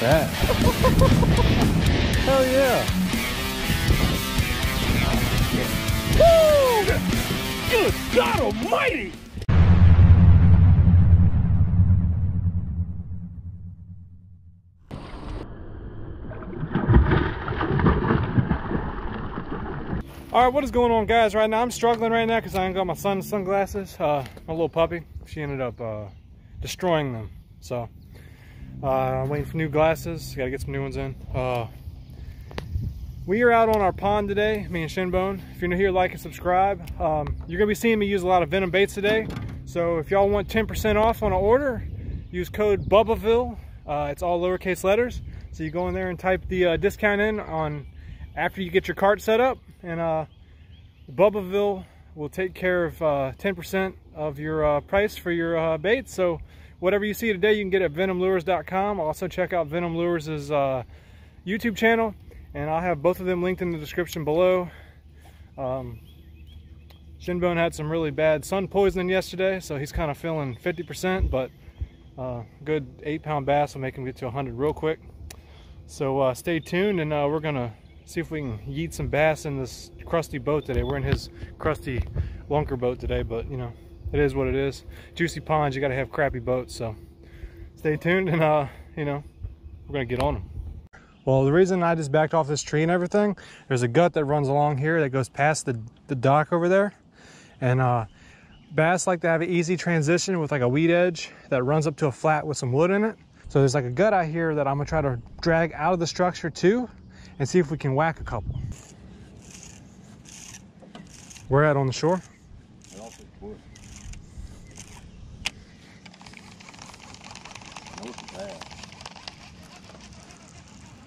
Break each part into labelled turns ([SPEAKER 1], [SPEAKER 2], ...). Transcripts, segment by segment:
[SPEAKER 1] that. Hell yeah.
[SPEAKER 2] Woo! Good God Almighty!
[SPEAKER 1] All right, what is going on, guys? Right now, I'm struggling right now because I ain't got my son's sunglasses. My little puppy, she ended up destroying them. So I'm waiting for new glasses. Got to get some new ones in. We are out on our pond today, me and Shinbone. If you're new here, like and subscribe. You're gonna be seeing me use a lot of Venom baits today. So if y'all want 10% off on an order, use code BUBBAVILLE. It's all lowercase letters. So you go in there and type the discount in on after you get your cart set up, and Bubbaville will take care of 10% of your price for your baits. So whatever you see today, you can get at venomlures.com. Also check out Venom Lures' YouTube channel, and I'll have both of them linked in the description below. Shinbone had some really bad sun poisoning yesterday, so he's kind of feeling 50%, but good 8-pound bass will make him get to 100 real quick. So stay tuned, and we're gonna see if we can yeet some bass in this crusty boat today. We're in his crusty lunker boat today, but you know, it is what it is. Juicy ponds, you gotta have crappy boats. So stay tuned, and you know, we're gonna get on them. Well, the reason I just backed off this tree and everything, there's a gut that runs along here that goes past the dock over there, and bass like to have an easy transition with like a weed edge that runs up to a flat with some wood in it. So there's like a gut out here that I'm gonna try to drag out of the structure too, and see if we can whack a couple. We're at on the shore.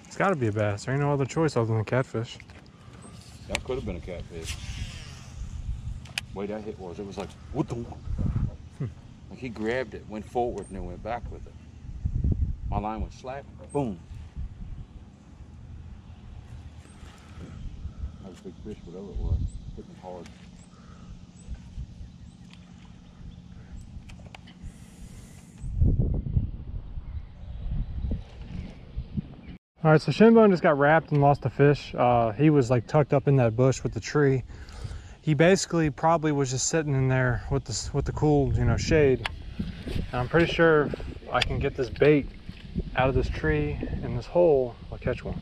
[SPEAKER 1] It's got to be a bass. There ain't no other choice other than catfish.
[SPEAKER 2] That could have been a catfish. Way that hit was, it was like, what the? Like he grabbed it, went forward, and then went back with it. My line was slack, boom. That was a big fish, whatever it was. Hit me hard.
[SPEAKER 1] All right, so Shinbone just got wrapped and lost a fish. He was like tucked up in that bush with the tree. He basically probably was just sitting in there with the cool, you know, shade. And I'm pretty sure if I can get this bait out of this tree in this hole, I'll catch one.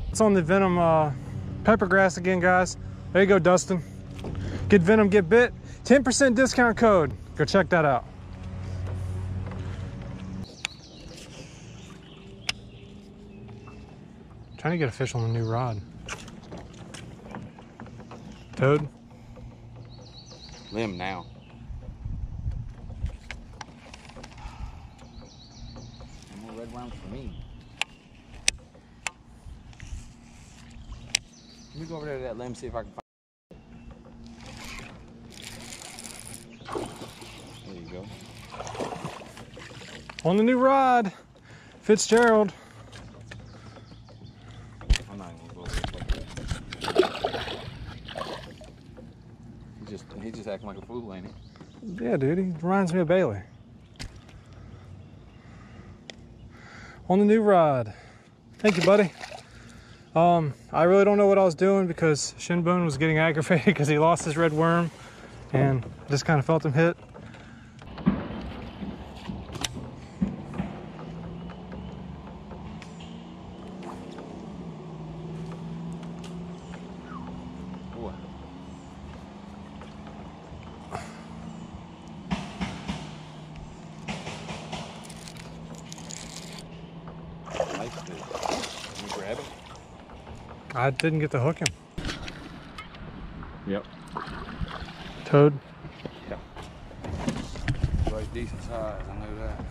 [SPEAKER 1] It's on the Venom pepper grass again, guys. There you go, Dustin. Get Venom, get bit. 10% discount code. Go check that out. Trying to get a fish on the new rod. Toad?
[SPEAKER 2] Limb now. No more red worms for me. Let me go over there to that limb, see if I can find. There you go.
[SPEAKER 1] On the new rod, Fitzgerald.
[SPEAKER 2] I'm not even gonna go like that. He's just acting like a fool, ain't he?
[SPEAKER 1] Yeah, dude, he reminds me of Bailey. On the new rod. Thank you, buddy. I really don't know what I was doing because Shinbone was getting aggravated because he lost his red worm, and just kind of felt him hit.
[SPEAKER 2] Nice fish. Can you grab him?
[SPEAKER 1] I didn't get to hook him.
[SPEAKER 2] Yep.
[SPEAKER 1] Toad?
[SPEAKER 2] Yeah. Right, decent size, I know that.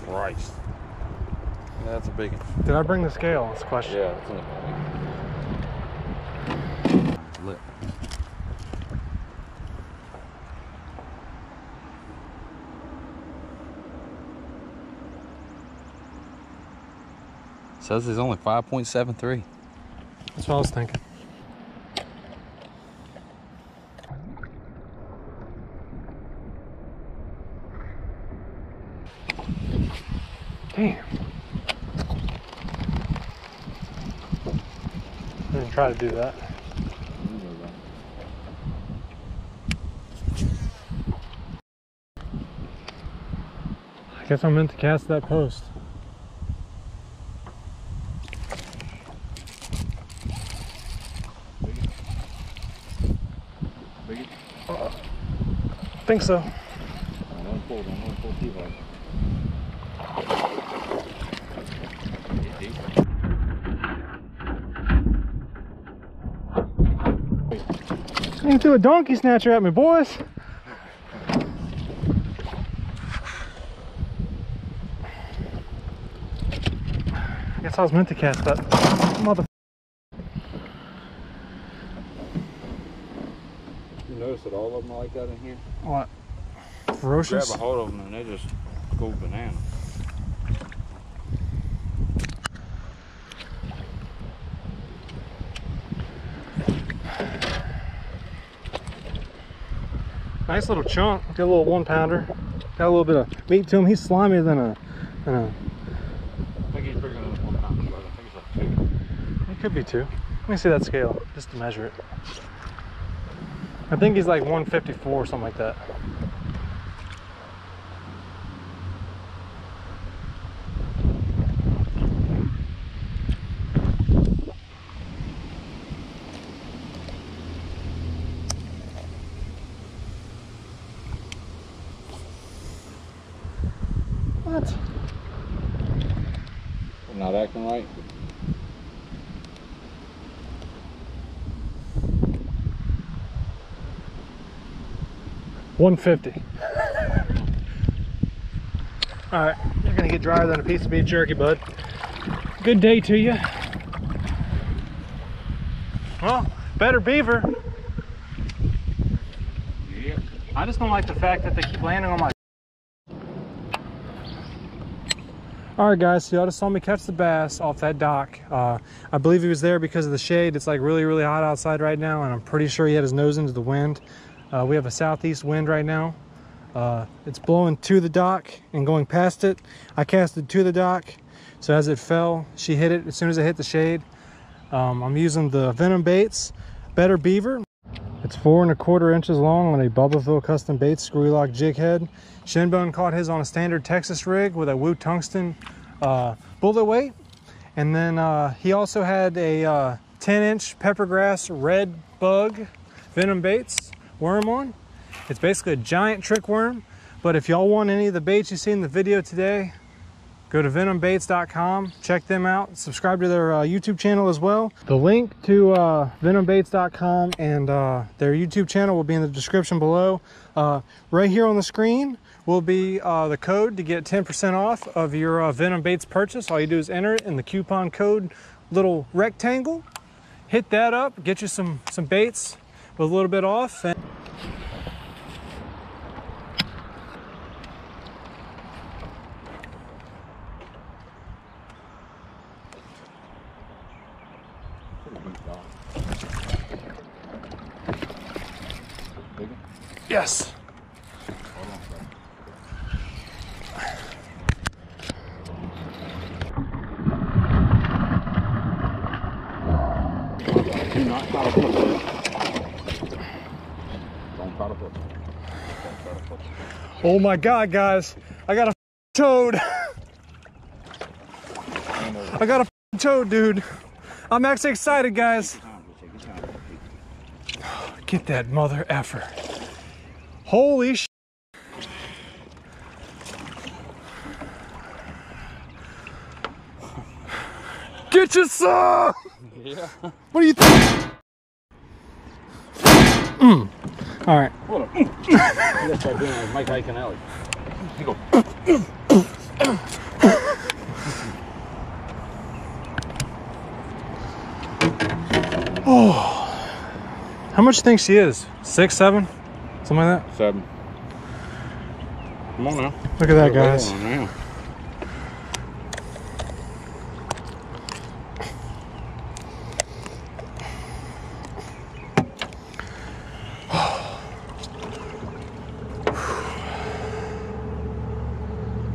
[SPEAKER 2] Christ. Yeah, that's a big one.
[SPEAKER 1] Did I bring the scale? That's the question.
[SPEAKER 2] Yeah, that's in the lip. Says he's only 5.73.
[SPEAKER 1] That's what I was thinking. Damn. I didn't try to do that. I guess I meant to cast that post. I think so.
[SPEAKER 2] Don't pull too hard.
[SPEAKER 1] You threw a donkey snatcher at me, boys. I guess I was meant to cast that. Mother.
[SPEAKER 2] You notice that all of them are like that in here?
[SPEAKER 1] What? Ferocious?
[SPEAKER 2] Grab a hold of them and they just go banana.
[SPEAKER 1] Nice little chunk. Got a little 1-pounder. Got a little bit of meat to him. He's slimier than a.
[SPEAKER 2] I think he's bigger than 1 pound, but I think it's like 2.
[SPEAKER 1] It could be 2. Let me see that scale just to measure it. I think he's like 154 or something like that. What?
[SPEAKER 2] They're not acting right.
[SPEAKER 1] $150. All right, you're gonna get drier than a piece of beef jerky, bud. Good day to you. Well, Better Bever.
[SPEAKER 2] Yep.
[SPEAKER 1] I just don't like the fact that they keep landing on my. All right, guys, so y'all just saw me catch the bass off that dock. I believe he was there because of the shade. It's like really, really hot outside right now, and I'm pretty sure he had his nose into the wind. We have a southeast wind right now. It's blowing to the dock and going past it. I casted to the dock, so as it fell, she hit it as soon as it hit the shade. I'm using the Venom baits, Better Bever. It's 4 1/4 inches long on a Bubbleville custom baits screw lock jig head. Shinbone caught his on a standard Texas rig with a Woo tungsten bullet weight. And then he also had a 10-inch peppergrass red bug Venom baits worm on. It's basically a giant trick worm, but if y'all want any of the baits you see in the video today, go to venombaits.com, check them out, subscribe to their YouTube channel as well. The link to venombaits.com and their YouTube channel will be in the description below. Right here on the screen will be the code to get 10% off of your Venom Baits purchase. All you do is enter it in the coupon code little rectangle, hit that up, get you some baits with a little bit off. And yes.
[SPEAKER 2] Do not try to flip it. Don't try to flip it.
[SPEAKER 1] Oh my God, guys. I got a toad. I got a toad, dude. I'm actually excited, guys. Get that mother effer. Holy sh**. Get you some!
[SPEAKER 2] Yeah.
[SPEAKER 1] What do you think? All right.
[SPEAKER 2] Hold on. Let's start doing like Mike Iaconelli. He go.
[SPEAKER 1] Oh. How much do you think she is? 6, 7? Something like that?
[SPEAKER 2] 7. Come on now.
[SPEAKER 1] Look at that, guys.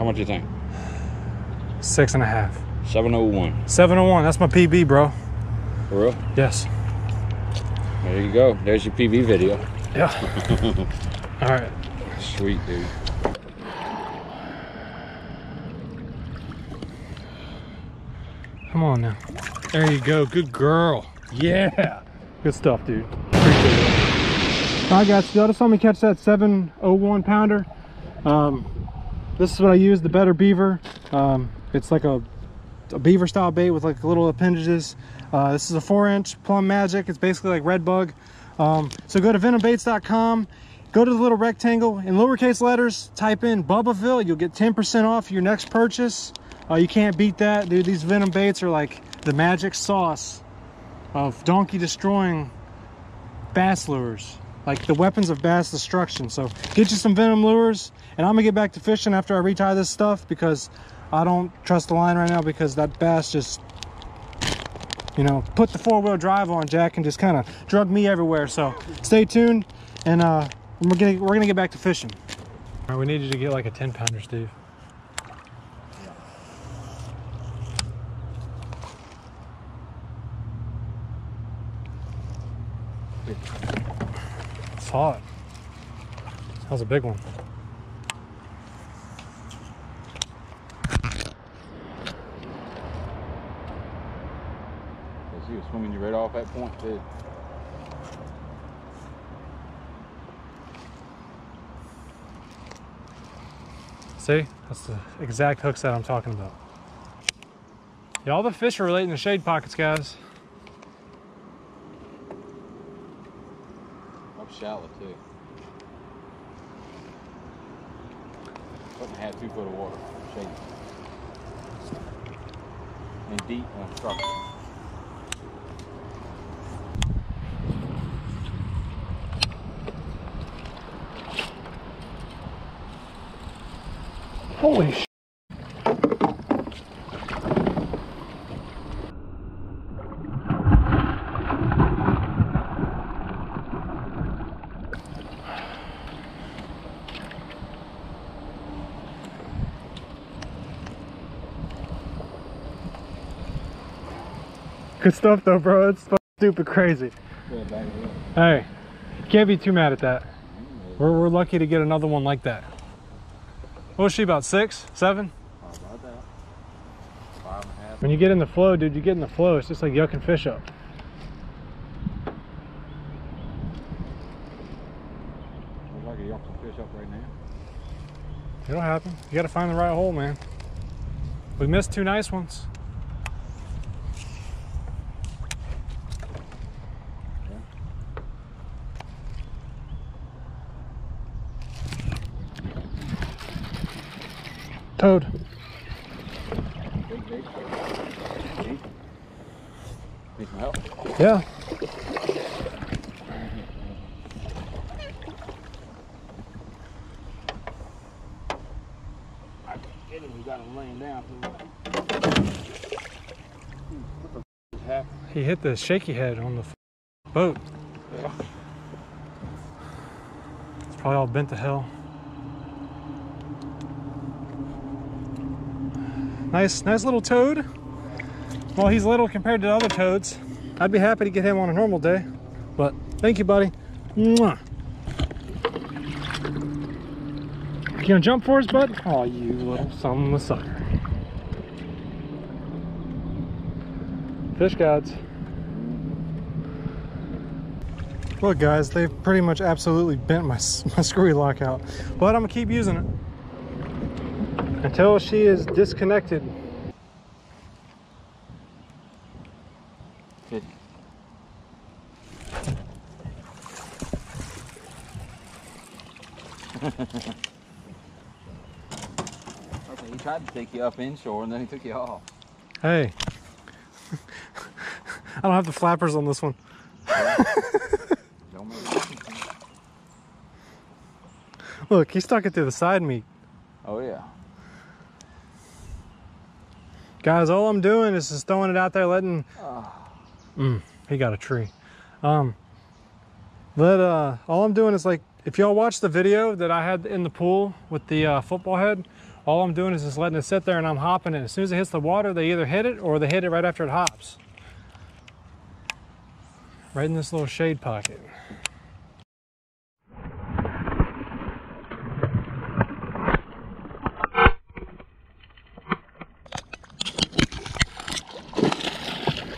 [SPEAKER 2] much you think?
[SPEAKER 1] 6.5.
[SPEAKER 2] 701.
[SPEAKER 1] 701. That's my PB, bro.
[SPEAKER 2] For real?
[SPEAKER 1] Yes.
[SPEAKER 2] There you go. There's your PB video.
[SPEAKER 1] Yeah. All right.
[SPEAKER 2] Sweet, dude.
[SPEAKER 1] Come on now. There you go. Good girl. Yeah. Good stuff, dude. Appreciate it. All right, guys. Y'all just saw me catch that 701 pounder. This is what I use, the Better Bever. It's like a beaver style bait with like little appendages. This is a 4-inch Plum Magic. It's basically like red bug. So go to venombaits.com, go to the little rectangle, in lowercase letters type in Bubbaville. You'll get 10% off your next purchase. You can't beat that, dude. These Venom baits are like the magic sauce of donkey destroying bass lures, like the weapons of bass destruction. So get you some Venom lures, and I'm gonna get back to fishing after I retie this stuff, because I don't trust the line right now, because that bass just, you know, put the 4-wheel drive on, Jack, and just kind of drug me everywhere. So stay tuned, and we're gonna get back to fishing. All right, we need you to get like a 10-pounder, Steve. It's hot. That was a big one.
[SPEAKER 2] He was swinging you right off that point too.
[SPEAKER 1] See, that's the exact hooks that I'm talking about. Yeah, all the fish are relating to shade pockets, guys.
[SPEAKER 2] Up shallow too. 1.5, 2 foot of water. Shade. And deep on structure.
[SPEAKER 1] Holy sh**. Good stuff though, bro. It's stupid crazy. Hey, can't be too mad at that. We're lucky to get another one like that. What was she, about 6, 7?
[SPEAKER 2] About that. 5.5.
[SPEAKER 1] When you get in the flow, dude, you get in the flow, it's just like yucking fish up.
[SPEAKER 2] Looks like you yucked some fish up right now.
[SPEAKER 1] It'll happen. You gotta find the right hole, man. We missed 2 nice ones. Toad.
[SPEAKER 2] Big. Need some help?
[SPEAKER 1] Yeah.
[SPEAKER 2] I can get him. We got him laying down.
[SPEAKER 1] He hit the shaky head on the boat.
[SPEAKER 2] Yeah.
[SPEAKER 1] It's probably all bent to hell. Nice little toad. Well, he's little compared to other toads. I'd be happy to get him on a normal day. But thank you, buddy. Mwah. You gonna jump for us, bud? Oh, you little son of a sucker. Fish gods. Look, guys, they've pretty much absolutely bent my screwy lock out. But I'm gonna keep using it until she is disconnected.
[SPEAKER 2] Good. Okay, he tried to take you up inshore and then he took you off.
[SPEAKER 1] Hey. I don't have the flappers on this one.
[SPEAKER 2] Don't make it.
[SPEAKER 1] Look, he stuck it to the side meat.
[SPEAKER 2] Oh yeah.
[SPEAKER 1] Guys, all I'm doing is just throwing it out there, letting... he got a tree. All I'm doing is, like, if y'all watch the video that I had in the pool with the football head, All I'm doing is just letting it sit there and I'm hopping it. As soon as it hits the water, they either hit it or they hit it right after it hops. Right in this little shade pocket.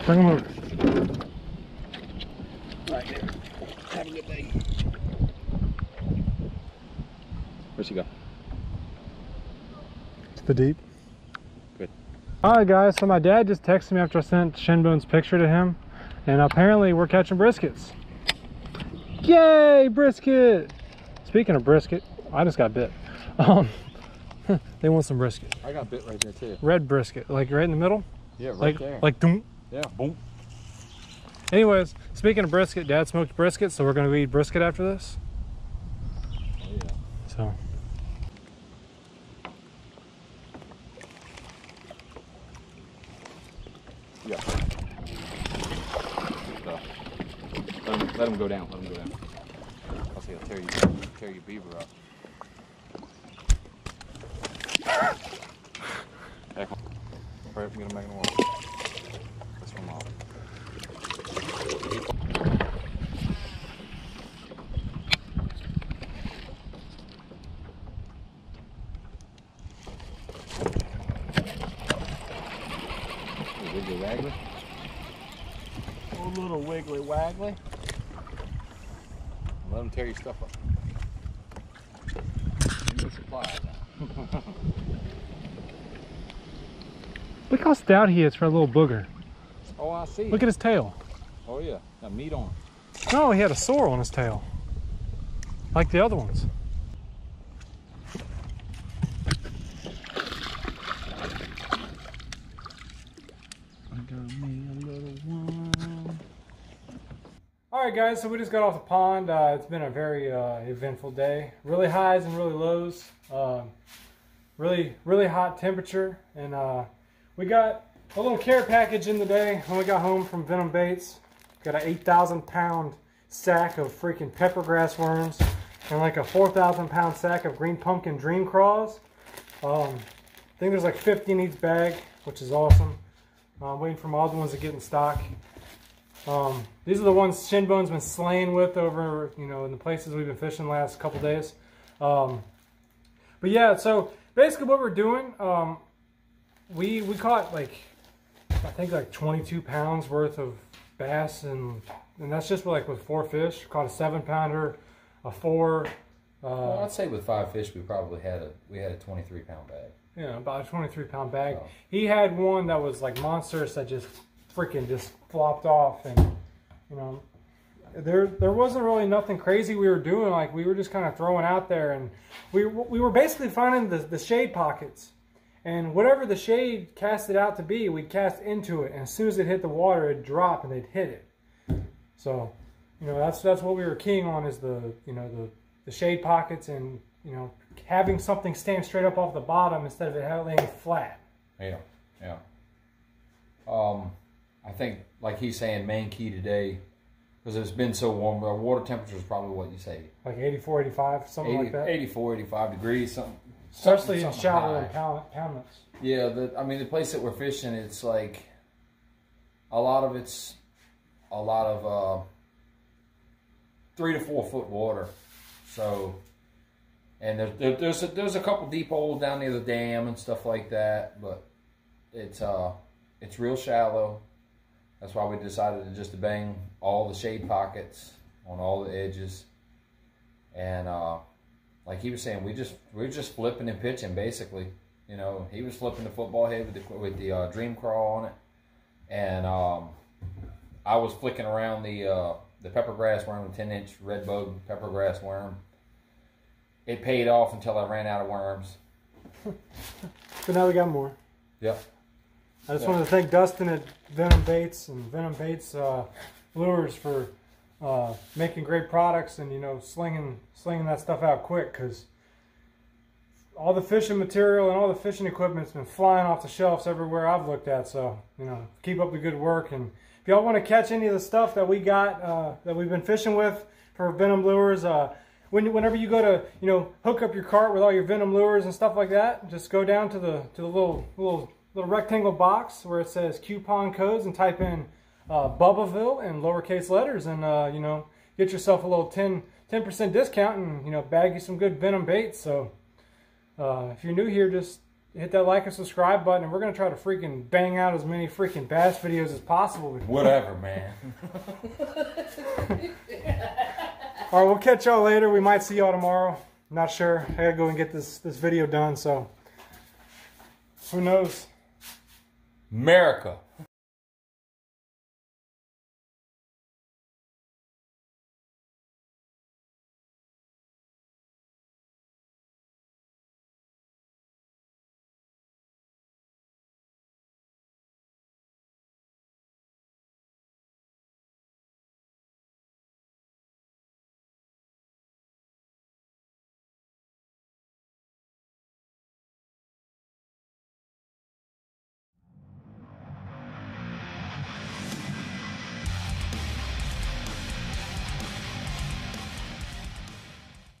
[SPEAKER 1] Bring them over.
[SPEAKER 2] Right there. Have a good day. Where's he go?
[SPEAKER 1] To the deep.
[SPEAKER 2] Good.
[SPEAKER 1] Alright guys, so my dad just texted me after I sent Shinbone's picture to him, and apparently we're catching briskets. Yay, brisket! Speaking of brisket, I just got bit. They want some brisket.
[SPEAKER 2] I got bit right there too.
[SPEAKER 1] Red brisket, like right in the middle?
[SPEAKER 2] Yeah, right
[SPEAKER 1] like,
[SPEAKER 2] there.
[SPEAKER 1] Like doom.
[SPEAKER 2] Yeah, boom.
[SPEAKER 1] Anyways, speaking of brisket, Dad smoked brisket, so we're gonna eat brisket after this.
[SPEAKER 2] Oh yeah.
[SPEAKER 1] So.
[SPEAKER 2] Yeah. So, let him go down. Let him go down. I'll see. I'll tear your beaver up. Back on. Hurry up and get him back in the water. That's from off. Wiggly waggly. Oh, little wiggly waggly. Let him tear your stuff up. Give me supplies.
[SPEAKER 1] Look how stout he is for a little booger.
[SPEAKER 2] Oh, I see.
[SPEAKER 1] Look at his tail.
[SPEAKER 2] Oh yeah, got meat on.
[SPEAKER 1] No, he had a sore on his tail. Like the other ones.
[SPEAKER 2] I got me a little one.
[SPEAKER 1] Alright guys, so we just got off the pond. It's been a very eventful day. Really highs and really lows. Really hot temperature. And we got a little care package in the day when we got home from Venom Baits. Got an 8,000 pound sack of freaking peppergrass worms and like a 4,000 pound sack of green pumpkin dream craws. I think there's like 50 in each bag, which is awesome. I'm waiting for my other ones to get in stock. These are the ones Shinbone's been slaying with over, you know, in the places we've been fishing the last couple days. But yeah, so basically what we're doing, we caught like, I think like 22 pounds worth of bass, and that's just like with 4 fish. Caught a 7-pounder, a 4.
[SPEAKER 3] Well, I'd say with 5 fish, we probably had a 23-pound bag.
[SPEAKER 1] Yeah, about a 23-pound bag.
[SPEAKER 3] Oh.
[SPEAKER 1] He had one that was like monstrous that just freaking just flopped off, and you know, there wasn't really nothing crazy we were doing. Like we were just kind of throwing out there, and we were basically finding the shade pockets, and whatever the shade cast it out to be, we'd cast into it, and as soon as it hit the water, it'd drop and they'd hit it. So, you know, that's what we were keying on, is the shade pockets, and you know, having something stand straight up off the bottom instead of it laying flat.
[SPEAKER 3] Yeah, yeah. I think, like he's saying, main key today, because it's been so warm, our water temperature is probably what you say.
[SPEAKER 1] Like 84, 85, something
[SPEAKER 3] 80,
[SPEAKER 1] like that.
[SPEAKER 3] 84, 85 degrees, something.
[SPEAKER 1] Especially in
[SPEAKER 3] something
[SPEAKER 1] shallow
[SPEAKER 3] high.
[SPEAKER 1] impoundments.
[SPEAKER 3] Yeah, I mean, the place that we're fishing, it's like, a lot of 3 to 4 foot water. So, and there's a couple deep holes down near the dam and stuff like that, but it's real shallow. That's why we decided to bang all the shade pockets on all the edges. And like he was saying, we're just flipping and pitching basically. You know, he was flipping the football head with the dream crawl on it, and I was flicking around the peppergrass worm, the 10-inch red bug peppergrass worm. It paid off until I ran out of worms.
[SPEAKER 1] But now we got more.
[SPEAKER 3] Yep.
[SPEAKER 1] I just wanted to thank Dustin at Venom Baits and Venom Baits Lures for making great products, and you know, slinging that stuff out quick, because all the fishing material and all the fishing equipment's been flying off the shelves everywhere I've looked at. So, you know, keep up the good work. And if y'all want to catch any of the stuff that we got that we've been fishing with for Venom Lures, whenever you go to, you know, hook up your cart with all your Venom lures and stuff like that, just go down to the little rectangle box where it says coupon codes and type in Bubbaville in lowercase letters, and you know, get yourself a little 10% discount, and you know, bag you some good Venom baits. So if you're new here, just hit that like and subscribe button, and we're gonna try to freaking bang out as many freaking bass videos as possible.
[SPEAKER 3] Whatever, man.
[SPEAKER 1] All right, we'll catch y'all later. We might see y'all tomorrow. Not sure. I gotta go and get this video done. So who knows?
[SPEAKER 3] America.